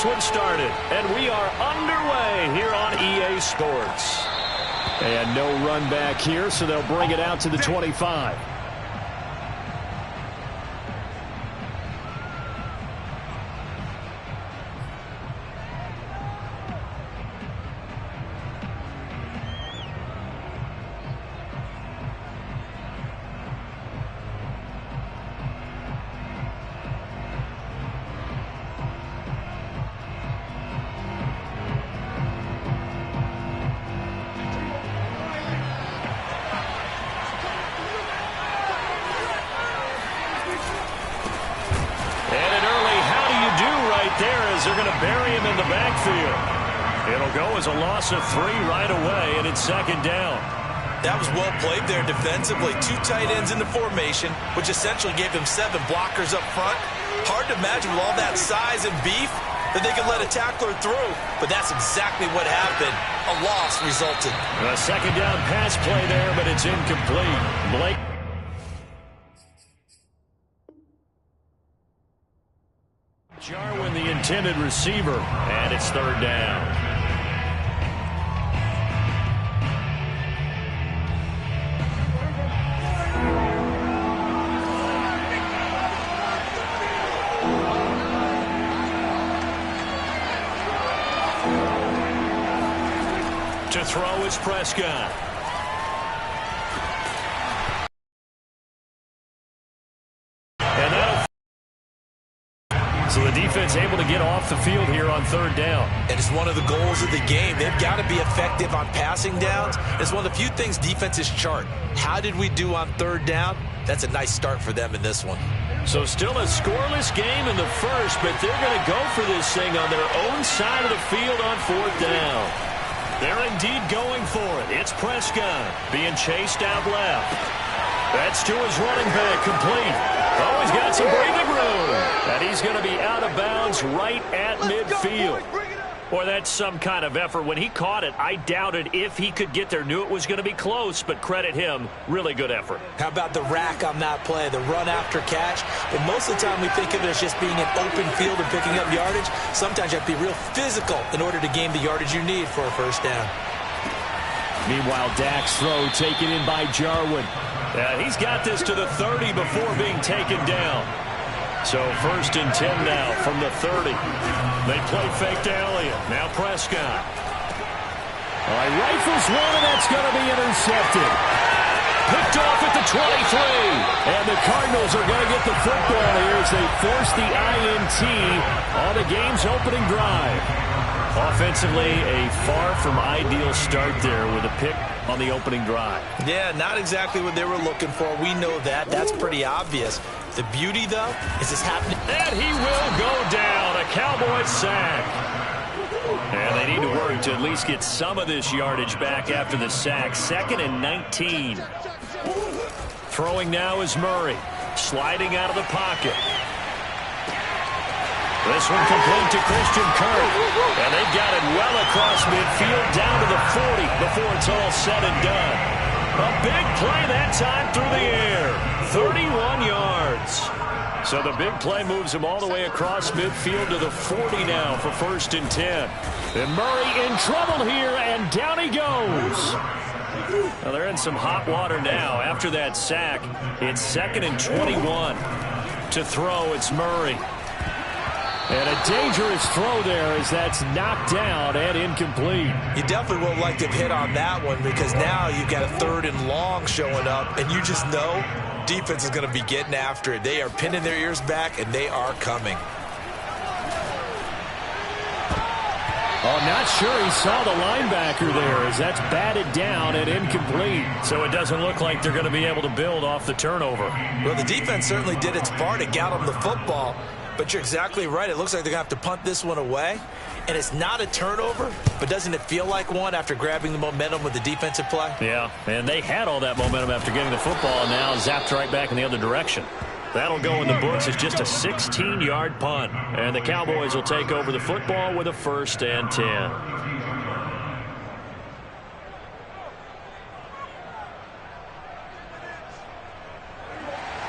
this one started, and we are underway here on EA Sports. And no run back here, so they'll bring it out to the 25. They're going to bury him in the backfield. It'll go as a loss of 3 right away, and it's second down. That was well played there defensively. 2 tight ends in the formation, which essentially gave them 7 blockers up front. Hard to imagine with all that size and beef that they could let a tackler through, but that's exactly what happened. A loss resulted. A second down pass play there, but it's incomplete. Blake. Jarwin, the intended receiver, and it's third down. To throw is Prescott. So the defense able to get off the field here on third down. And it's one of the goals of the game. They've got to be effective on passing downs. It's one of the few things defenses chart. How did we do on third down? That's a nice start for them in this one. So still a scoreless game in the first, but they're going to go for this thing on their own side of the field on fourth down. They're indeed going for it. It's Prescott being chased out left. That's to his running back, complete. Oh, he's got some breathing room. And he's going to be out of bounds right at midfield. Boy, that's some kind of effort. When he caught it, I doubted if he could get there. Knew it was going to be close, but credit him. Really good effort. How about the rack on that play, the run after catch? But most of the time we think of it as just being an open field and picking up yardage. Sometimes you have to be real physical in order to gain the yardage you need for a first down. Meanwhile, Dak's throw taken in by Jarwin. Yeah, he's got this to the 30 before being taken down. So first and 10 now from the 30. They play fake to Elliott. Now Prescott. All right, rifles one, and that's going to be intercepted. Picked off at the 23. And the Cardinals are going to get the football here as they force the INT on the game's opening drive. Offensively, a far from ideal start there with a pick on the opening drive. Yeah, not exactly what they were looking for. We know that. That's pretty obvious. The beauty, though, is this happening. And he will go down. A Cowboy sack. And they need to work to at least get some of this yardage back after the sack. 2nd and 19. Throwing now is Murray. Sliding out of the pocket. This one complete to Christian Kirk. And they've got it well across midfield down to the 40 before it's all said and done. A big play that time through the air. 31 yards. So the big play moves him all the way across midfield to the 40 now for first and 10. And Murray in trouble here, and down he goes. Well, they're in some hot water now. After that sack, it's 2nd and 21. To throw, it's Murray. And a dangerous throw there as that's knocked down and incomplete. You definitely would like to have hit on that one because now you've got a 3rd and long showing up, and you just know defense is going to be getting after it. They are pinning their ears back, and they are coming. Oh, not sure he saw the linebacker there as that's batted down and incomplete. So it doesn't look like they're going to be able to build off the turnover. Well, the defense certainly did its part. It got them the football. But you're exactly right. It looks like they're going to have to punt this one away. And it's not a turnover, but doesn't it feel like one after grabbing the momentum with the defensive play? Yeah, and they had all that momentum after getting the football, and now zapped right back in the other direction. That'll go in the books as just a 16-yard punt. And the Cowboys will take over the football with a 1st and 10.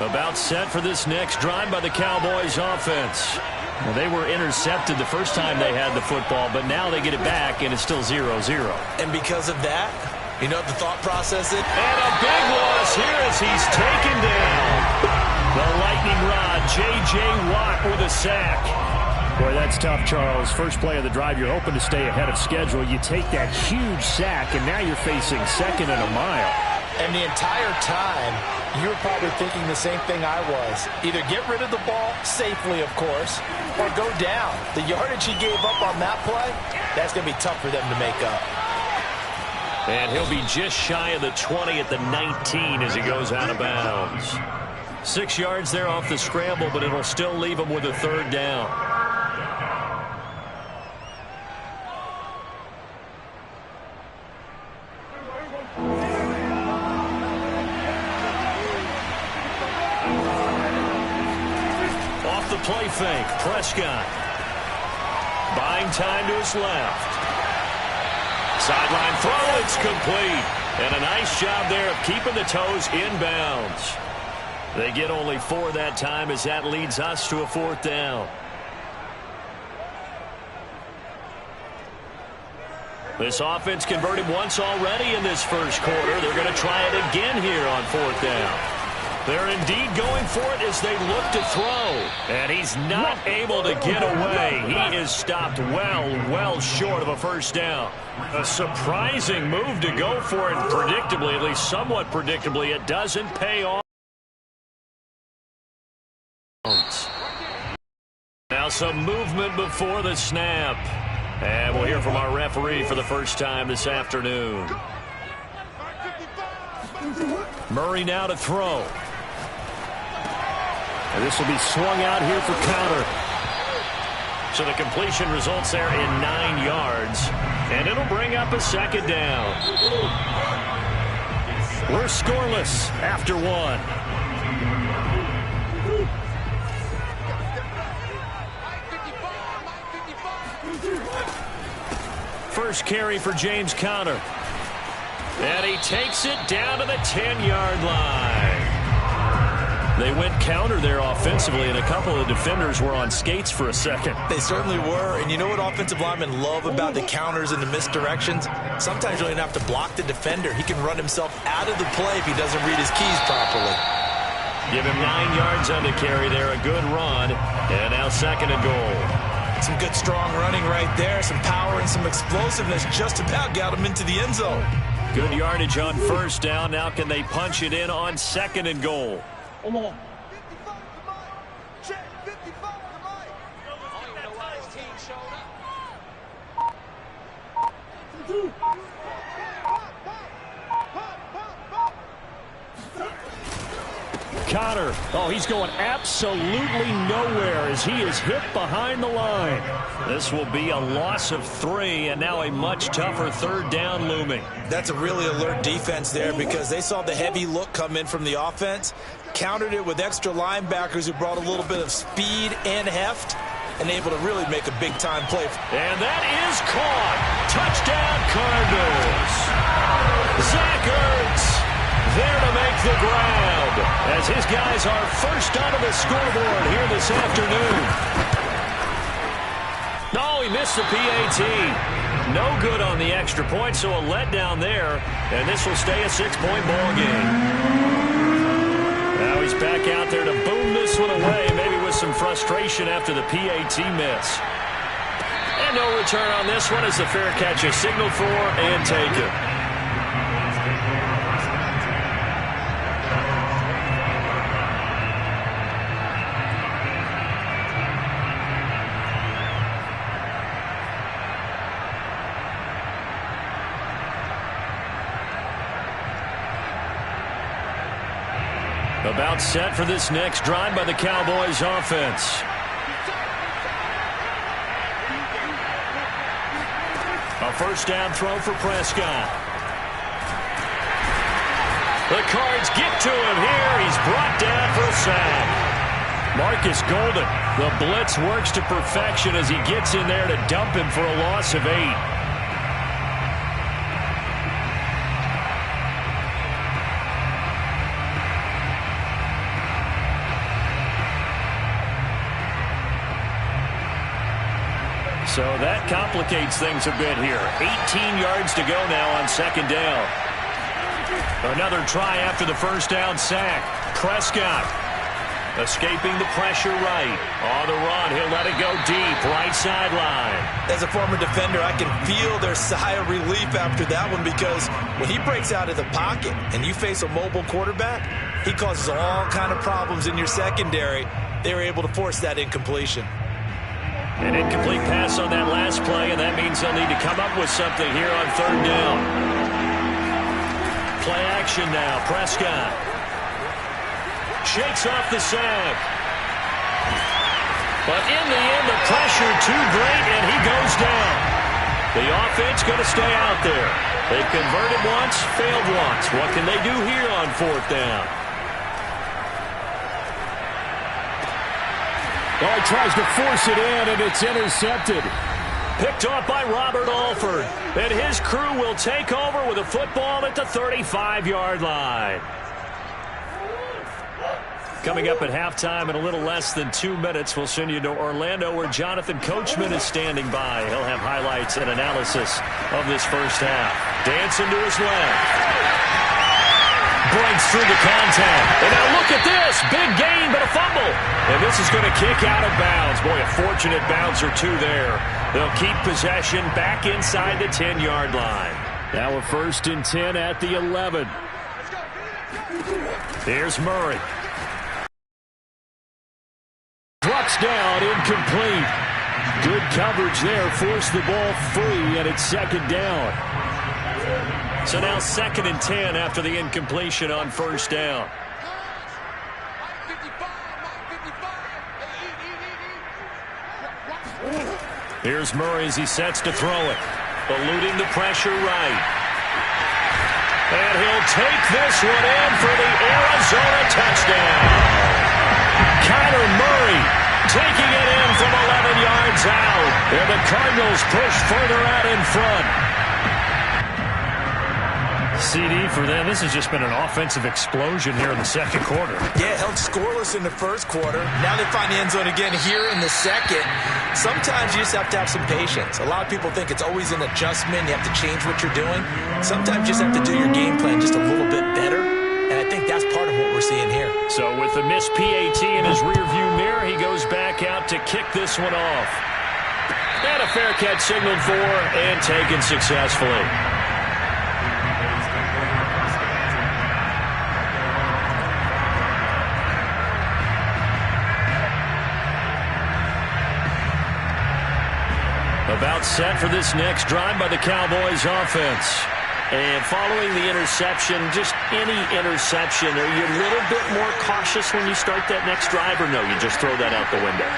About set for this next drive by the Cowboys offense. Well, they were intercepted the first time they had the football, but now they get it back, and it's still 0-0. And because of that, you know what the thought process is? And a big loss here as he's taken down. The lightning rod, J.J. Watt with a sack. Boy, that's tough, Charles. First play of the drive, you're hoping to stay ahead of schedule. You take that huge sack, and now you're facing second and a mile. And the entire time, you're probably thinking the same thing I was. Either get rid of the ball safely, of course, or go down. The yardage he gave up on that play, that's going to be tough for them to make up. And he'll be just shy of the 20 at the 19 as he goes out of bounds. 6 yards there off the scramble, but it'll still leave him with a third down. Off the play fake, Prescott. Buying time to his left. Sideline throw, it's complete. And a nice job there of keeping the toes inbounds. They get only 4 that time as that leads us to a fourth down. This offense converted once already in this first quarter. They're going to try it again here on fourth down. They're indeed going for it as they look to throw. And he's not able to get away. He is stopped well short of a first down. A surprising move to go for it predictably, at least somewhat predictably. It doesn't pay off. Now some movement before the snap. And we'll hear from our referee for the first time this afternoon. Murray now to throw. And this will be swung out here for counter. So the completion results there in 9 yards. And it'll bring up a second down. We're scoreless after 1. First carry for James Conner. And he takes it down to the 10-yard line. They went counter there offensively, and a couple of defenders were on skates for a second. They certainly were, and you know what offensive linemen love about the counters and the misdirections? Sometimes you don't even have to block the defender. He can run himself out of the play if he doesn't read his keys properly. Give him 9 yards on the carry there, a good run, and now second and goal. Some good strong running right there, some power and some explosiveness just about got him into the end zone. Good yardage on first down. Now can they punch it in on second and goal? Come on. Conner, oh, he's going absolutely nowhere as he is hit behind the line. This will be a loss of 3, and now a much tougher third down looming. That's a really alert defense there because they saw the heavy look come in from the offense, countered it with extra linebackers who brought a little bit of speed and heft, and able to really make a big-time play. And that is caught. Touchdown, Cardinals. Zach Ertz there to make the grab as his guys are first onto the scoreboard here this afternoon. No, he missed the PAT. No good on the extra point, so a letdown there, and this will stay a 6-point ball game. Now he's back out there to boom this one away, maybe with some frustration after the PAT miss. And no return on this one as the fair catch is signaled for and taken. About set for this next drive by the Cowboys offense. A first down throw for Prescott. The Cards get to him here. He's brought down for a sack. Marcus Golden, the blitz works to perfection as he gets in there to dump him for a loss of 8. So that complicates things a bit here. 18 yards to go now on second down. Another try after the first down sack. Prescott escaping the pressure right. On the run, he'll let it go deep, right sideline. As a former defender, I can feel their sigh of relief after that one, because when he breaks out of the pocket and you face a mobile quarterback, he causes all kind of problems in your secondary. They were able to force that incompletion. An incomplete pass on that last play, and that means they'll need to come up with something here on third down. Play action now, Prescott. Shakes off the sack. But in the end, the pressure too great, and he goes down. The offense going to stay out there. They've converted once, failed once. What can they do here on fourth down? Oh, he tries to force it in, and it's intercepted. Picked off by Robert Alford. And his crew will take over with a football at the 35-yard line. Coming up at halftime in a little less than 2 minutes, we'll send you to Orlando, where Jonathan Coachman is standing by. He'll have highlights and analysis of this first half. Dancing to his left. Breaks through the contact. And now look at this. Big gain, but a fumble. And this is going to kick out of bounds. Boy, a fortunate bounce or two there. They'll keep possession back inside the 10-yard line. Now a 1st and 10 at the 11. Here's Murray. Drops down, incomplete. Good coverage there. Forced the ball free, and it's second down. So now 2nd and 10 after the incompletion on first down. Here's Murray as he sets to throw it. Eluding the pressure right. And he'll take this one in for the Arizona touchdown. Kyler Murray taking it in from 11 yards out. And the Cardinals push further out in front. CD for them. This has just been an offensive explosion here in the second quarter. Yeah, held scoreless in the first quarter. Now they find the end zone again here in the second. Sometimes you just have to have some patience. A lot of people think it's always an adjustment. You have to change what you're doing. Sometimes you just have to do your game plan just a little bit better. And I think that's part of what we're seeing here. So with the missed PAT in his rearview mirror, he goes back out to kick this one off. And a fair catch signaled for and taken successfully. About set for this next drive by the Cowboys offense. And following the interception, just any interception, are you a little bit more cautious when you start that next drive, or no, you just throw that out the window?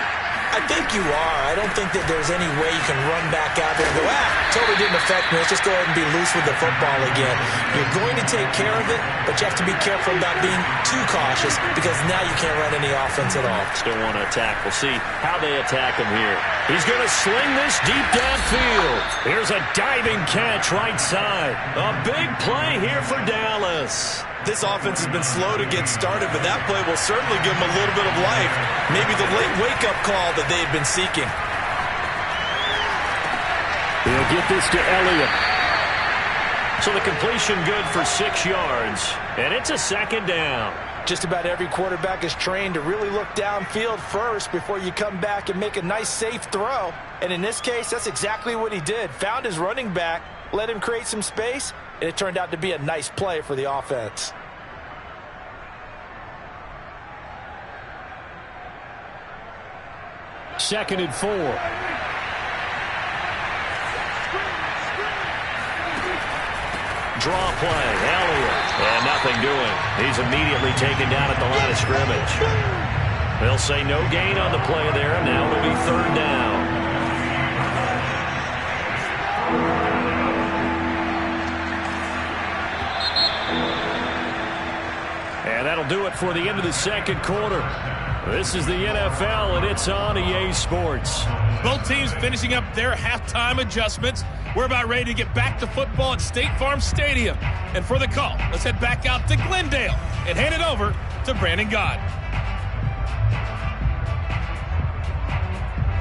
I think you are. I don't think that there's any way you can run back out there and go, totally didn't affect me. Let's just go ahead and be loose with the football again. You're going to take care of it, but you have to be careful about being too cautious, because now you can't run any offense at all. Still want to attack. We'll see how they attack him here. He's going to sling this deep downfield. Here's a diving catch right side. A big play here for Dallas. This offense has been slow to get started, but that play will certainly give them a little bit of life. Maybe the late wake-up call that they've been seeking. They'll get this to Elliott. So the completion good for 6 yards, and it's a second down. Just about every quarterback is trained to really look downfield first before you come back and make a nice, safe throw. And in this case, that's exactly what he did. Found his running back, let him create some space, and it turned out to be a nice play for the offense. Second and 4. Draw play, Elliott, and nothing doing. He's immediately taken down at the line of scrimmage. They'll say no gain on the play there, and now it'll be third down. And that'll do it for the end of the second quarter. This is the NFL, and it's on EA Sports. Both teams finishing up their halftime adjustments. We're about ready to get back to football at State Farm Stadium. And for the call, let's head back out to Glendale and hand it over to Brandon God.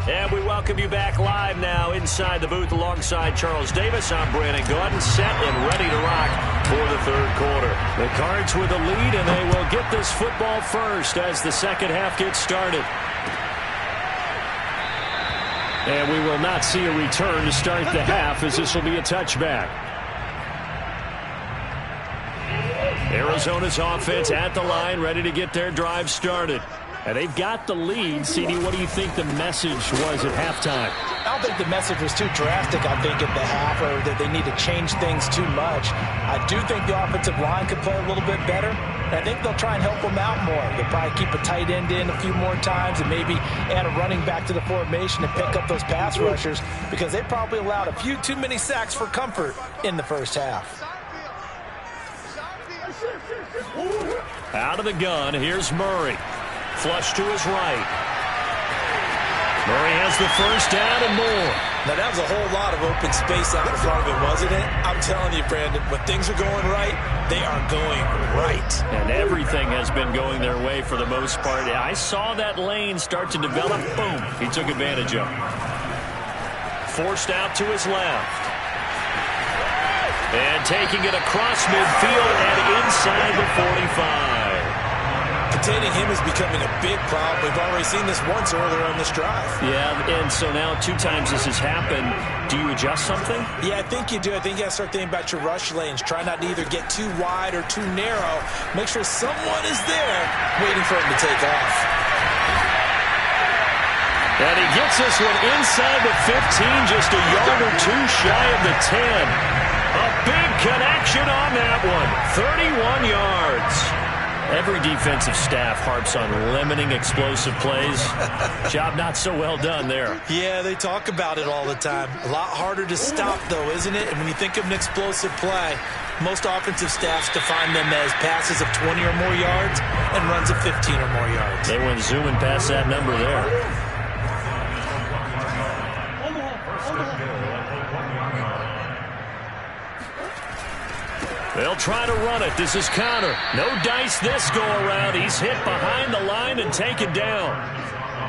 And we welcome you back live now inside the booth alongside Charles Davis. I'm Brandon Gaudin, set and ready to rock for the third quarter. The Cards with the lead, and they will get this football first as the second half gets started. And we will not see a return to start the half, as this will be a touchback. Arizona's offense at the line, ready to get their drive started. And they've got the lead. CD, what do you think the message was at halftime? I don't think the message was too drastic, I think, at the half, or that they need to change things too much. I do think the offensive line could play a little bit better. And I think they'll try and help them out more. They'll probably keep a tight end in a few more times and maybe add a running back to the formation and pick up those pass rushers, because they probably allowed a few too many sacks for comfort in the first half. Out of the gun, here's Murray. Flush to his right. Murray has the first down and more. Now, that was a whole lot of open space out in front of him, wasn't it? I'm telling you, Brandon, when things are going right, they are going right. And everything has been going their way for the most part. I saw that lane start to develop. Boom. He took advantage of it. Forced out to his left. And taking it across midfield and inside the 45. Containing him is becoming a big problem. We've already seen this once earlier on this drive. Yeah, and so now 2 times this has happened. Do you adjust something? Yeah, I think you do. I think you got to start thinking about your rush lanes. Try not to either get too wide or too narrow. Make sure someone is there waiting for him to take off. And he gets this one inside the 15, just a yard or 2 shy of the 10. A big connection on that one. 31 yards. Every defensive staff harps on limiting explosive plays. Job not so well done there. Yeah, they talk about it all the time. A lot harder to stop, though, isn't it? And when you think of an explosive play, most offensive staffs define them as passes of 20 or more yards and runs of 15 or more yards. They went zooming past that number there. They'll try to run it. This is Connor. No dice this go-around. He's hit behind the line and taken down.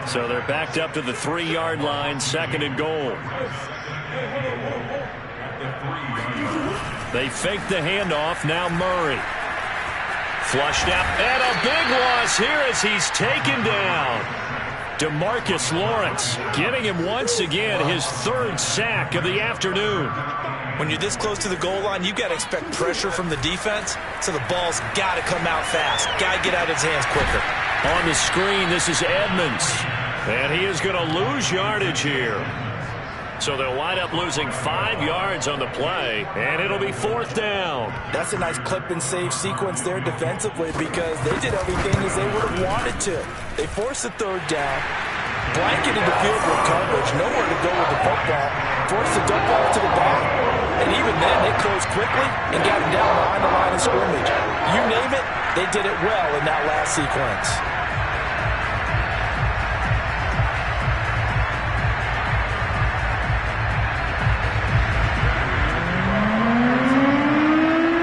So they're backed up to the 3-yard line, 2nd and goal. They fake the handoff. Now Murray. Flushed out. And a big loss here as he's taken down. DeMarcus Lawrence getting him once again his 3rd sack of the afternoon. When you're this close to the goal line, you've got to expect pressure from the defense, so the ball's got to come out fast. Got to get out of his hands quicker. On the screen, this is Edmonds. And he is going to lose yardage here. So they'll wind up losing 5 yards on the play, and it'll be 4th down. That's a nice clip and save sequence there defensively, because they did everything as they would have wanted to. They forced the 3rd down, blanketed the field with coverage, nowhere to go with the football, forced the dump off to the back. And even then, they closed quickly and got him down behind the line of scrimmage. You name it, they did it well in that last sequence.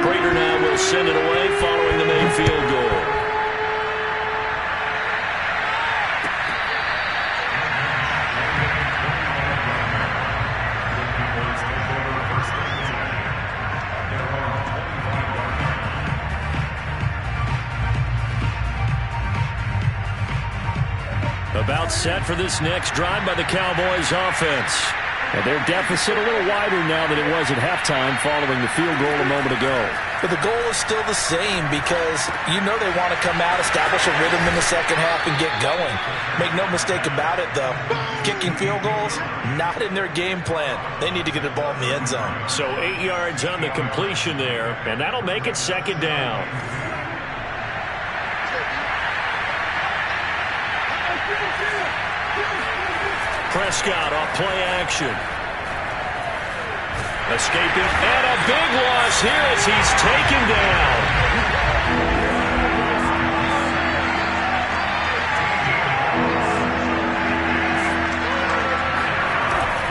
Prater now will send it away following the main field goal. About set for this next drive by the Cowboys offense. And their deficit a little wider now than it was at halftime following the field goal a moment ago. But the goal is still the same, because you know they want to come out, establish a rhythm in the second half, and get going. Make no mistake about it, though. Kicking field goals, not in their game plan. They need to get the ball in the end zone. So 8 yards on the completion there, and that'll make it 2nd down. Prescott off play action. Escaping, and a big loss here as he's taken down.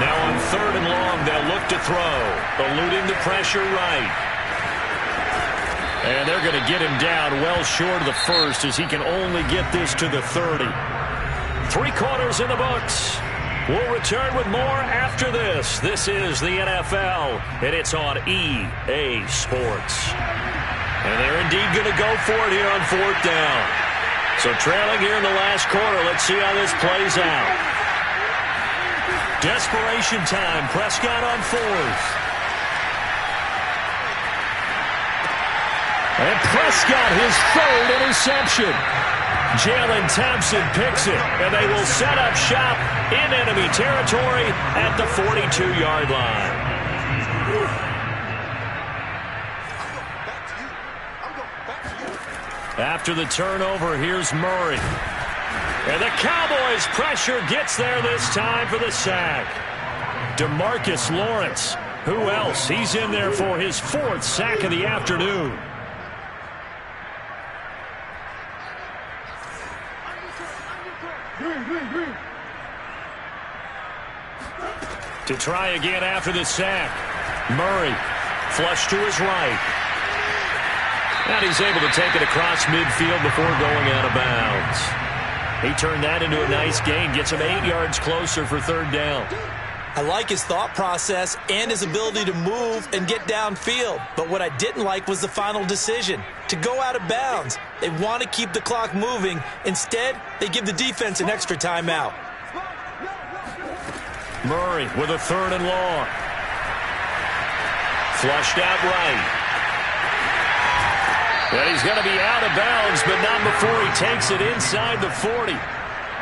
Now on 3rd and long, they'll look to throw. Eluding the pressure right. And they're going to get him down well short of the 1st as he can only get this to the 30. 3 quarters in the books. We'll return with more after this. This is the NFL, and it's on EA Sports. And they're indeed going to go for it here on 4th down. So trailing here in the last quarter. Let's see how this plays out. Desperation time. Prescott on 4th. And Prescott, his 3rd interception. Jalen Thompson picks it, and they will set up shop in enemy territory at the 42-yard line. After the turnover, here's Murray. And the Cowboys' pressure gets there this time for the sack. DeMarcus Lawrence. Who else? He's in there for his 4th sack of the afternoon. To try again after the sack. Murray, flush to his right. And he's able to take it across midfield before going out of bounds. He turned that into a nice gain, gets him 8 yards closer for 3rd down. I like his thought process and his ability to move and get downfield. But what I didn't like was the final decision, to go out of bounds. They want to keep the clock moving. Instead, they give the defense an extra timeout. Murray with a 3rd and long. Flushed out right. And he's going to be out of bounds, but not before he takes it inside the 40.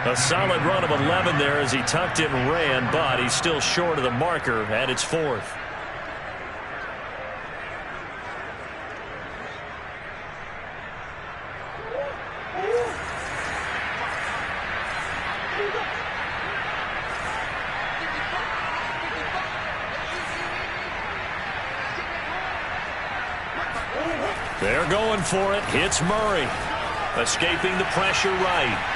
A solid run of 11 there as he tucked it and ran, but he's still short of the marker at its 4th. They're going for it. It's Murray. Escaping the pressure right.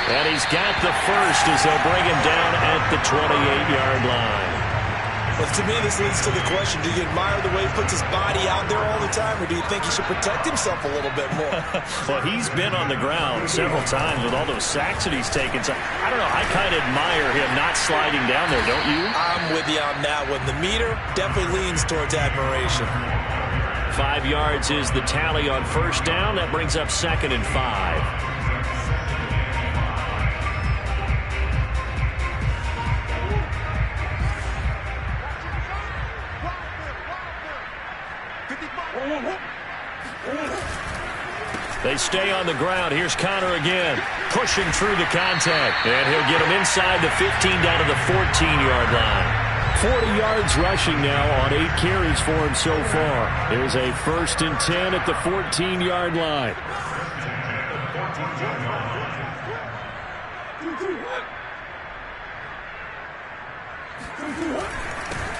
And he's got the 1st as they'll bring him down at the 28-yard line. Well, to me, this leads to the question, do you admire the way he puts his body out there all the time, or do you think he should protect himself a little bit more? Well, he's been on the ground several times with all those sacks that he's taken. So, I don't know, I kind of admire him not sliding down there, don't you? I'm with you on that one. The meter definitely leans towards admiration. 5 yards is the tally on 1st down. That brings up 2nd and 5. They stay on the ground. Here's Connor again, pushing through the contact. And he'll get him inside the 15 down to the 14-yard line. 40 yards rushing now on 8 carries for him so far. There's a 1st and 10 at the 14-yard line.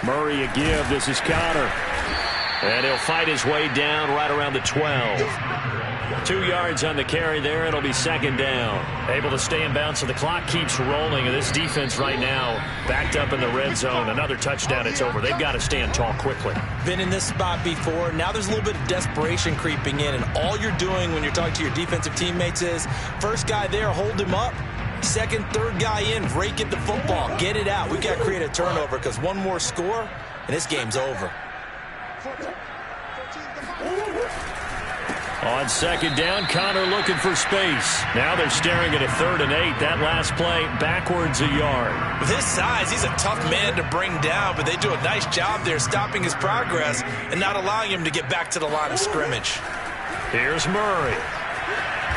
Murray a give. This is Connor. And he'll fight his way down right around the 12. 2 yards on the carry there. It'll be 2nd down. Able to stay in bounds, so the clock keeps rolling. And this defense right now backed up in the red zone. Another touchdown, it's over. They've got to stand tall quickly. Been in this spot before. Now there's a little bit of desperation creeping in. And all you're doing when you're talking to your defensive teammates is, first guy there, hold him up. 2nd, 3rd guy in, rake at the football. Get it out. We've got to create a turnover because one more score, and this game's over. On 2nd down, Connor looking for space. Now they're staring at a 3rd and 8. That last play backwards a yard. With his size, he's a tough man to bring down, but they do a nice job there stopping his progress and not allowing him to get back to the line of scrimmage. Here's Murray.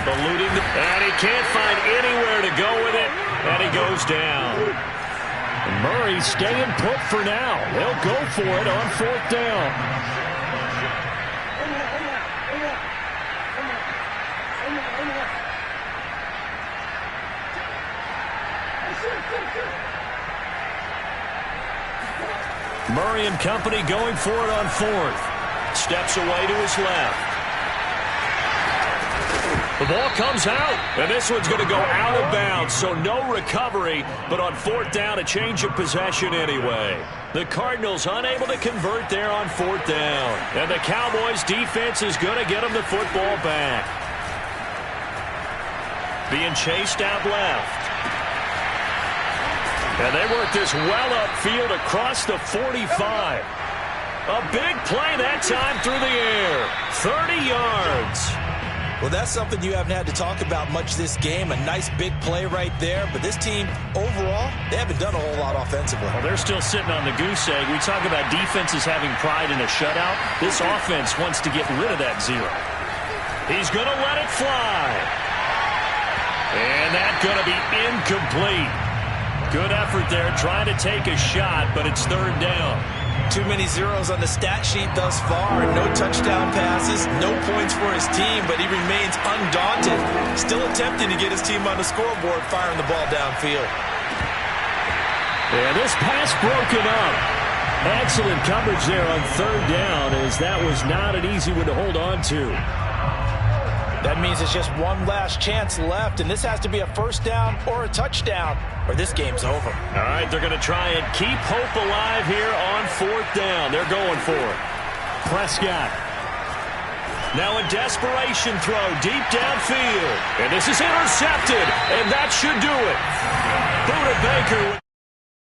Eluding and he can't find anywhere to go with it, and he goes down. And Murray's staying put for now. They'll go for it on 4th down. Murray and company going for it on 4th. Steps away to his left. The ball comes out, and this one's going to go out of bounds, so no recovery, but on 4th down, a change of possession anyway. The Cardinals unable to convert there on 4th down, and the Cowboys defense is going to get them the football back. Being chased out left. And they work this well upfield across the 45. A big play that time through the air. 30 yards. Well, that's something you haven't had to talk about much this game. A nice big play right there. But this team, overall, they haven't done a whole lot offensively. Well, they're still sitting on the goose egg. We talk about defenses having pride in a shutout. This offense wants to get rid of that zero. He's going to let it fly. And that's going to be incomplete. Good effort there trying to take a shot, but it's third down. Too many zeros on the stat sheet thus far. No touchdown passes, no points for his team, but he remains undaunted. Still attempting to get his team on the scoreboard, firing the ball downfield. And this pass broken up. Excellent coverage there on third down, as that was not an easy one to hold on to. That means it's just one last chance left, and this has to be a first down or a touchdown, or this game's over. All right, they're going to try and keep hope alive here on fourth down. They're going for it. Prescott. Now a desperation throw deep downfield. And this is intercepted, and that should do it. Buda Baker.